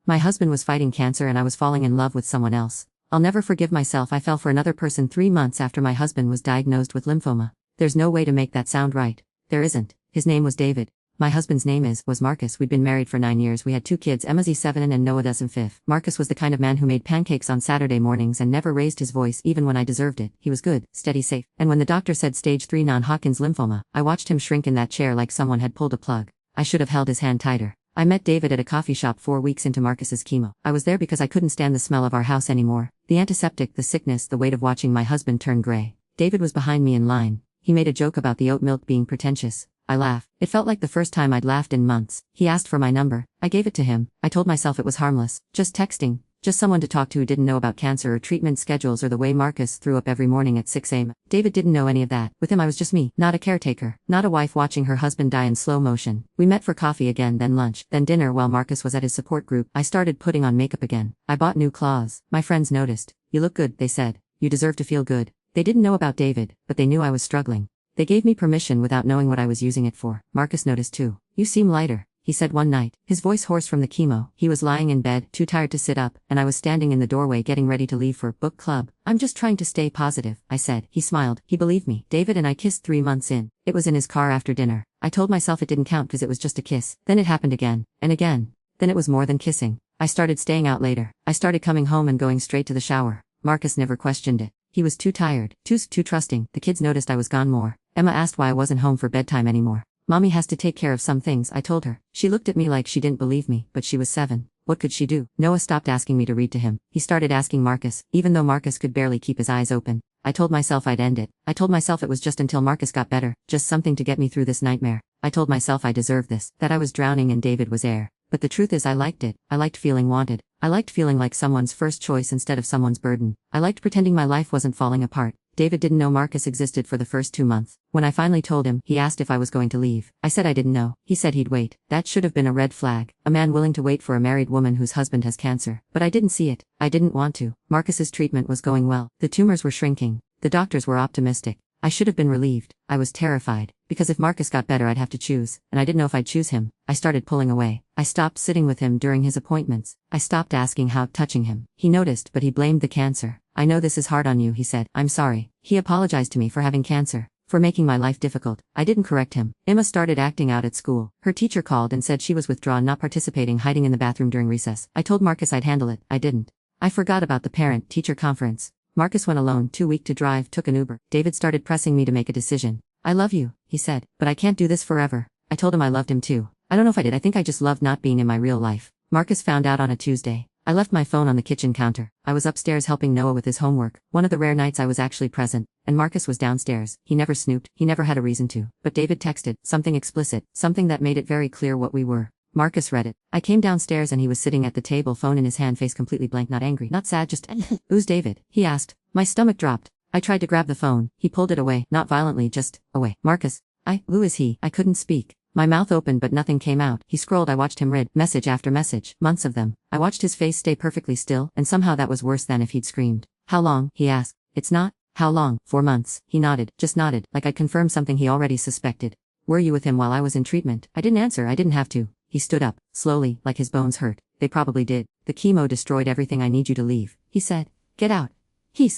My husband was fighting cancer and I was falling in love with someone else. I'll never forgive myself. I fell for another person 3 months after my husband was diagnosed with lymphoma. There's no way to make that sound right. There isn't. His name was David. My husband's name was Marcus. We'd been married for 9 years. We had 2 kids, Emma's 7 and Noah's 5. Marcus was the kind of man who made pancakes on Saturday mornings and never raised his voice even when I deserved it. He was good, steady, safe. And when the doctor said stage 3 non-Hodgkin's lymphoma, I watched him shrink in that chair like someone had pulled a plug. I should have held his hand tighter. I met David at a coffee shop 4 weeks into Marcus's chemo. I was there because I couldn't stand the smell of our house anymore. The antiseptic, the sickness, the weight of watching my husband turn gray. David was behind me in line. He made a joke about the oat milk being pretentious. I laughed. It felt like the first time I'd laughed in months. He asked for my number. I gave it to him. I told myself it was harmless. Just texting. Just someone to talk to who didn't know about cancer or treatment schedules or the way Marcus threw up every morning at 6 a.m. David didn't know any of that. With him I was just me, not a caretaker, not a wife watching her husband die in slow motion. We met for coffee again, then lunch, then dinner. While Marcus was at his support group, I started putting on makeup again. I bought new clothes. My friends noticed. You look good, they said. You deserve to feel good. They didn't know about David, but they knew I was struggling. They gave me permission without knowing what I was using it for. Marcus noticed too. You seem lighter, he said one night, his voice hoarse from the chemo. He was lying in bed, too tired to sit up, and I was standing in the doorway getting ready to leave for book club. I'm just trying to stay positive, I said. He smiled. He believed me. David and I kissed 3 months in. It was in his car after dinner. I told myself it didn't count because it was just a kiss. Then it happened again, and again. Then it was more than kissing. I started staying out later. I started coming home and going straight to the shower. Marcus never questioned it. He was too tired, too trusting. The kids noticed I was gone more. Emma asked why I wasn't home for bedtime anymore. Mommy has to take care of some things, I told her. She looked at me like she didn't believe me, but she was 7. What could she do? Noah stopped asking me to read to him. He started asking Marcus, even though Marcus could barely keep his eyes open. I told myself I'd end it. I told myself it was just until Marcus got better, just something to get me through this nightmare. I told myself I deserved this, that I was drowning and David was air. But the truth is I liked it. I liked feeling wanted. I liked feeling like someone's first choice instead of someone's burden. I liked pretending my life wasn't falling apart. David didn't know Marcus existed for the first 2 months. When I finally told him, he asked if I was going to leave. I said I didn't know. He said he'd wait. That should have been a red flag. A man willing to wait for a married woman whose husband has cancer. But I didn't see it. I didn't want to. Marcus's treatment was going well. The tumors were shrinking. The doctors were optimistic. I should have been relieved. I was terrified. Because if Marcus got better I'd have to choose, and I didn't know if I'd choose him. I started pulling away. I stopped sitting with him during his appointments. I stopped asking how, touching him. He noticed, but he blamed the cancer. I know this is hard on you, he said. I'm sorry. He apologized to me for having cancer, for making my life difficult. I didn't correct him. Emma started acting out at school. Her teacher called and said she was withdrawn, not participating, hiding in the bathroom during recess. I told Marcus I'd handle it. I didn't. I forgot about the parent-teacher conference. Marcus went alone, too weak to drive, took an Uber. David started pressing me to make a decision. I love you, he said, but I can't do this forever. I told him I loved him too. I don't know if I did. I think I just loved not being in my real life. Marcus found out on a Tuesday. I left my phone on the kitchen counter. I was upstairs helping Noah with his homework, one of the rare nights I was actually present, and Marcus was downstairs. He never snooped, he never had a reason to. But David texted, something explicit, something that made it very clear what we were. Marcus read it. I came downstairs and he was sitting at the table, phone in his hand, face completely blank, not angry, not sad, just who's David? He asked. My stomach dropped. I tried to grab the phone. He pulled it away, not violently, just away. Marcus. Who is he? I couldn't speak. My mouth opened but nothing came out. He scrolled. I watched him read message after message, months of them. I watched his face stay perfectly still, and somehow that was worse than if he'd screamed. How long? He asked. It's not. How long? 4 months. He nodded, just nodded, like I'd confirmed something he already suspected. Were you with him while I was in treatment? I didn't answer. I didn't have to. He stood up, slowly, like his bones hurt. They probably did. The chemo destroyed everything. I need you to leave. He said. Get out.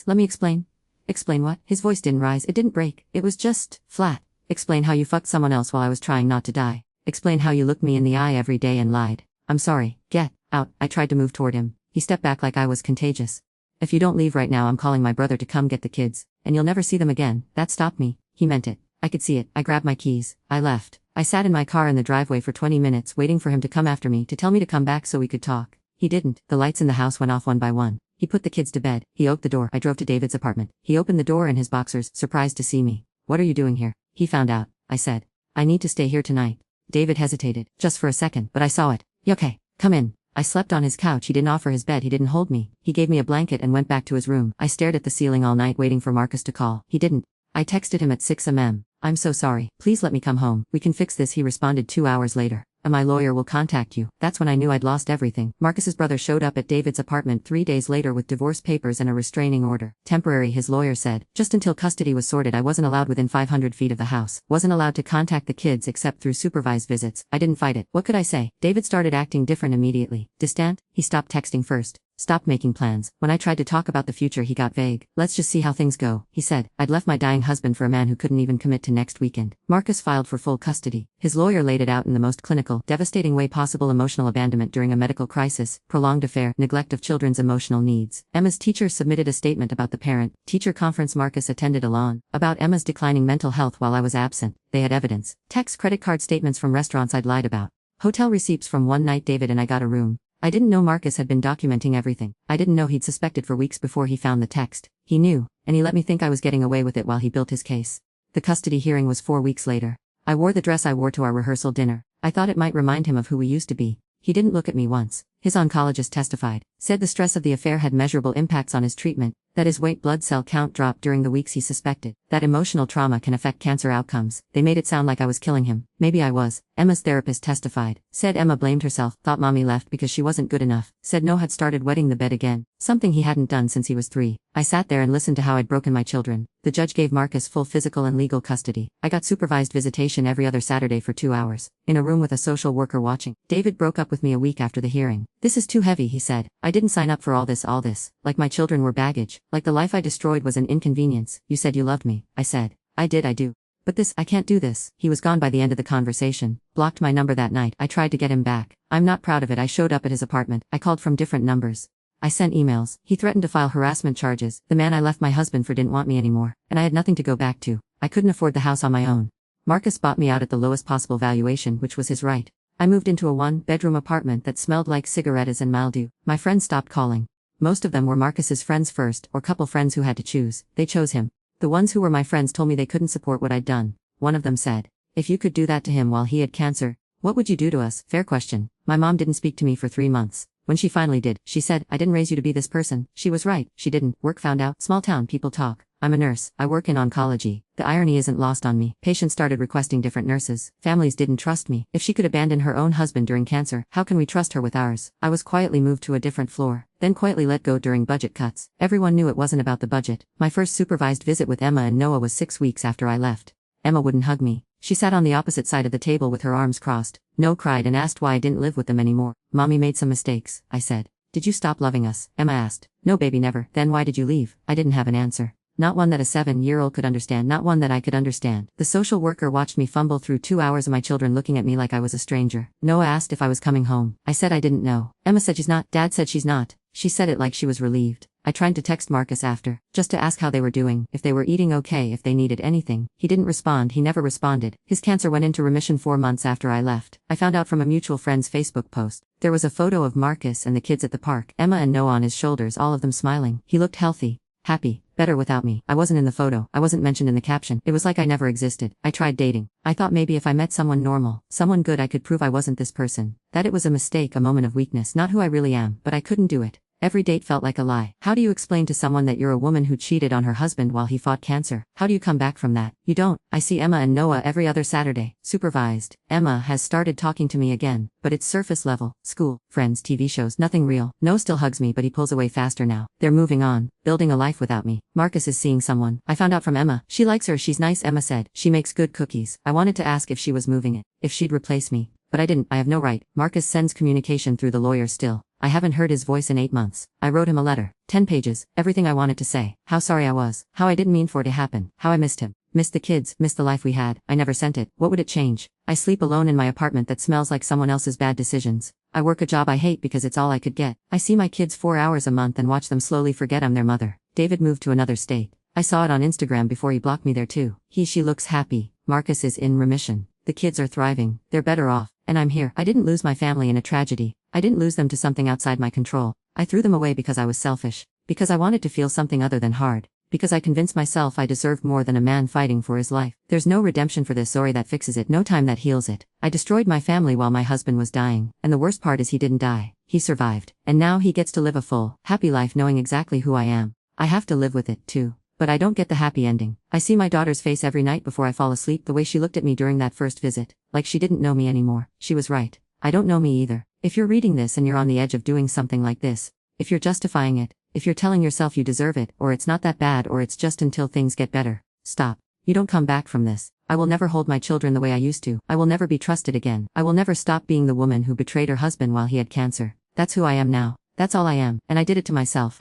Let me explain. Explain what? His voice didn't rise, it didn't break, it was just flat. Explain how you fucked someone else while I was trying not to die. Explain how you looked me in the eye every day and lied. I'm sorry. Get out. I tried to move toward him. He stepped back like I was contagious. If you don't leave right now, I'm calling my brother to come get the kids, and you'll never see them again. That stopped me. He meant it. I could see it. I grabbed my keys. I left. I sat in my car in the driveway for 20 minutes waiting for him to come after me, to tell me to come back so we could talk. He didn't. The lights in the house went off one by one. He put the kids to bed. He opened the door. I drove to David's apartment. He opened the door in his boxers, surprised to see me. What are you doing here? He found out. I said. I need to stay here tonight. David hesitated, just for a second, but I saw it. Okay, come in. I slept on his couch. He didn't offer his bed. He didn't hold me. He gave me a blanket and went back to his room. I stared at the ceiling all night waiting for Marcus to call. He didn't. I texted him at 6 a.m. I'm so sorry. Please let me come home. We can fix this. He responded 2 hours later. and my lawyer will contact you. That's when I knew I'd lost everything. Marcus's brother showed up at David's apartment 3 days later with divorce papers and a restraining order. Temporary, his lawyer said. Just until custody was sorted, I wasn't allowed within 500 feet of the house. Wasn't allowed to contact the kids except through supervised visits. I didn't fight it. What could I say? David started acting different immediately. Distant? He stopped texting first. Stopped making plans. When I tried to talk about the future, he got vague. Let's just see how things go, he said. I'd left my dying husband for a man who couldn't even commit to next weekend. Marcus filed for full custody. His lawyer laid it out in the most clinical, devastating way possible: emotional abandonment during a medical crisis, prolonged affair, neglect of children's emotional needs. Emma's teacher submitted a statement about the parent-teacher conference Marcus attended alone, about Emma's declining mental health while I was absent. They had evidence. Text, credit card statements from restaurants I'd lied about. Hotel receipts from one night David and I got a room. I didn't know Marcus had been documenting everything. I didn't know he'd suspected for weeks before he found the text. He knew, and he let me think I was getting away with it while he built his case. The custody hearing was 4 weeks later. I wore the dress I wore to our rehearsal dinner. I thought it might remind him of who we used to be. He didn't look at me once. His oncologist testified, said the stress of the affair had measurable impacts on his treatment, that his white blood cell count dropped during the weeks he suspected, that emotional trauma can affect cancer outcomes. They made it sound like I was killing him. Maybe I was. Emma's therapist testified, said Emma blamed herself, thought mommy left because she wasn't good enough, said Noah had started wetting the bed again, something he hadn't done since he was 3. I sat there and listened to how I'd broken my children. The judge gave Marcus full physical and legal custody. I got supervised visitation every other Saturday for 2 hours, in a room with a social worker watching. David broke up with me a week after the hearing. This is too heavy, he said. I didn't sign up for all this, like my children were baggage, like the life I destroyed was an inconvenience. You said you loved me. I said, I did, I do. But this, I can't do this. He was gone by the end of the conversation, blocked my number that night. I tried to get him back. I'm not proud of it. I showed up at his apartment. I called from different numbers. I sent emails. He threatened to file harassment charges. The man I left my husband for didn't want me anymore, and I had nothing to go back to. I couldn't afford the house on my own. Marcus bought me out at the lowest possible valuation, which was his right. I moved into a 1-bedroom apartment that smelled like cigarettes and mildew. My friends stopped calling. Most of them were Marcus's friends first, or couple friends who had to choose. They chose him. The ones who were my friends told me they couldn't support what I'd done. One of them said, if you could do that to him while he had cancer, what would you do to us? Fair question. My mom didn't speak to me for 3 months. When she finally did, she said, I didn't raise you to be this person. She was right. She didn't. Work found out. Small town people talk. I'm a nurse. I work in oncology. The irony isn't lost on me. Patients started requesting different nurses. Families didn't trust me. If she could abandon her own husband during cancer, how can we trust her with ours? I was quietly moved to a different floor, then quietly let go during budget cuts. Everyone knew it wasn't about the budget. My first supervised visit with Emma and Noah was 6 weeks after I left. Emma wouldn't hug me. She sat on the opposite side of the table with her arms crossed. Noah cried and asked why I didn't live with them anymore. Mommy made some mistakes, I said. Did you stop loving us? Emma asked. No baby, never. Then why did you leave? I didn't have an answer. Not one that a 7-year-old could understand, not one that I could understand. The social worker watched me fumble through 2 hours of my children looking at me like I was a stranger. Noah asked if I was coming home. I said I didn't know. Emma said she's not. Dad said she's not. She said it like she was relieved. I tried to text Marcus after, just to ask how they were doing, if they were eating okay, if they needed anything. He didn't respond. He never responded. His cancer went into remission 4 months after I left. I found out from a mutual friend's Facebook post. There was a photo of Marcus and the kids at the park, Emma and Noah on his shoulders, all of them smiling. He looked healthy, happy, better without me. I wasn't in the photo. I wasn't mentioned in the caption. It was like I never existed. I tried dating. I thought maybe if I met someone normal, someone good, I could prove I wasn't this person. That it was a mistake, a moment of weakness, not who I really am, but I couldn't do it. Every date felt like a lie. How do you explain to someone that you're a woman who cheated on her husband while he fought cancer? How do you come back from that? You don't. I see Emma and Noah every other Saturday. Supervised. Emma has started talking to me again, but it's surface level. School, friends, TV shows, nothing real. Noah still hugs me, but he pulls away faster now. They're moving on, building a life without me. Marcus is seeing someone. I found out from Emma. She likes her, she's nice, Emma said. She makes good cookies. I wanted to ask if she was moving it, if she'd replace me, but I didn't. I have no right. Marcus sends communication through the lawyer still. I haven't heard his voice in 8 months. I wrote him a letter. 10 pages. Everything I wanted to say. How sorry I was. How I didn't mean for it to happen. How I missed him. Missed the kids. Missed the life we had. I never sent it. What would it change? I sleep alone in my apartment that smells like someone else's bad decisions. I work a job I hate because it's all I could get. I see my kids 4 hours a month and watch them slowly forget I'm their mother. David moved to another state. I saw it on Instagram before he blocked me there too. She looks happy. Marcus is in remission. The kids are thriving. They're better off. And I'm here. I didn't lose my family in a tragedy. I didn't lose them to something outside my control. I threw them away because I was selfish. Because I wanted to feel something other than hard. Because I convinced myself I deserved more than a man fighting for his life. There's no redemption for this story that fixes it, no time that heals it. I destroyed my family while my husband was dying. And the worst part is he didn't die. He survived. And now he gets to live a full, happy life knowing exactly who I am. I have to live with it, too. But I don't get the happy ending. I see my daughter's face every night before I fall asleep, the way she looked at me during that first visit, like she didn't know me anymore. She was right. I don't know me either. If you're reading this and you're on the edge of doing something like this, if you're justifying it, if you're telling yourself you deserve it, or it's not that bad, or it's just until things get better, stop. You don't come back from this. I will never hold my children the way I used to. I will never be trusted again. I will never stop being the woman who betrayed her husband while he had cancer. That's who I am now. That's all I am, and I did it to myself.